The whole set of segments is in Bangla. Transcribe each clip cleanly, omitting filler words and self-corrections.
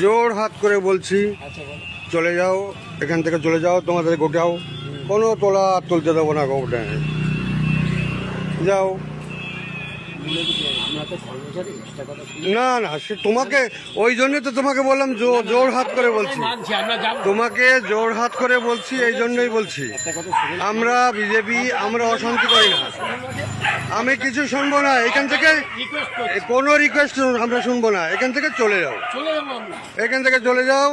জোর হাত করে বলছি আচ্ছা বলো। চলে যাও, এখান থেকে চলে যাও, তোমাদের গোটাও কোনো তোলা আর তুলতে দেবো না গোটা, যাও। আমরা তো কর্মচারী, একটা কথা শুনি। না না, সে তোমাকে ওই জন্য তো তোমাকে বললাম জোর হাত করে বলছি, মানছি, আমরা যাবো। তোমাকে জোর হাত করে বলছি, এই জন্যই বলছি। একটা কথা শুনুন। আমরা বিজেপি, আমরা অশান্তি করি না, আমি কিছু শুনবো না এখান থেকে, রিকোয়েস্ট করছি, কোনো রিকোয়েস্ট আমরা শুনবো না, এখান থেকে চলে যাও, চলে যাবো আমরা। এখান থেকে চলে যাও,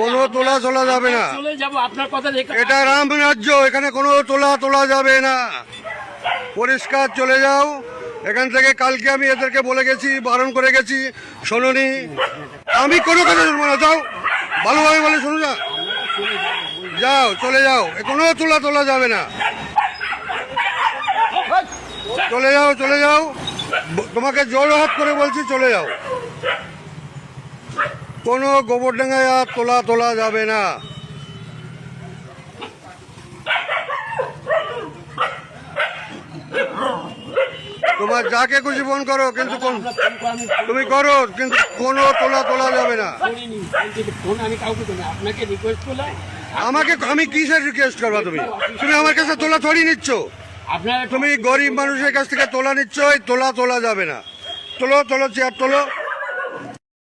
কোনো তোলা তোলা যাবে না, চলে যাবো, আপনার কথা রেখে। এটা রাম রাজ্য, এখানে কোনো তোলা তোলা যাবে না, পরিষ্কার চলে যাও এখান থেকে। কালকে আমি এদেরকে বলে গেছি, বারণ করে গেছি, শোনোনি, আমি কোনো কথা শুনবো না, যাও, ভালোভাবে বলে শোনো, না যাও, চলে যাও, কোনো তোলা তোলা যাবে না, চলে যাও, চলে যাও, তোমাকে জোর হাত করে বলছি চলে যাও, কোনো গোবরডাঙ্গায় আর তোলা তোলা যাবে না। তোমার যাকে খুশি ফোন করো, কিন্তু তুমি করো, কিন্তু কোনো তোলা তোলা যাবে না। ফোন আমি কাউকে করি না, আপনাকে রিকোয়েস্ট করলাম। আমাকে, আমি কিসের রিকোয়েস্ট করবা? তুমি তুমি আমার কাছে তোলা থরি নিচ্ছ, আপনার তুমি গরিব মানুষের কাছ থেকে তোলা নিচ্ছ, এই তোলা তোলা যাবে না, তোলো তোলো, চেয়ার তোলো।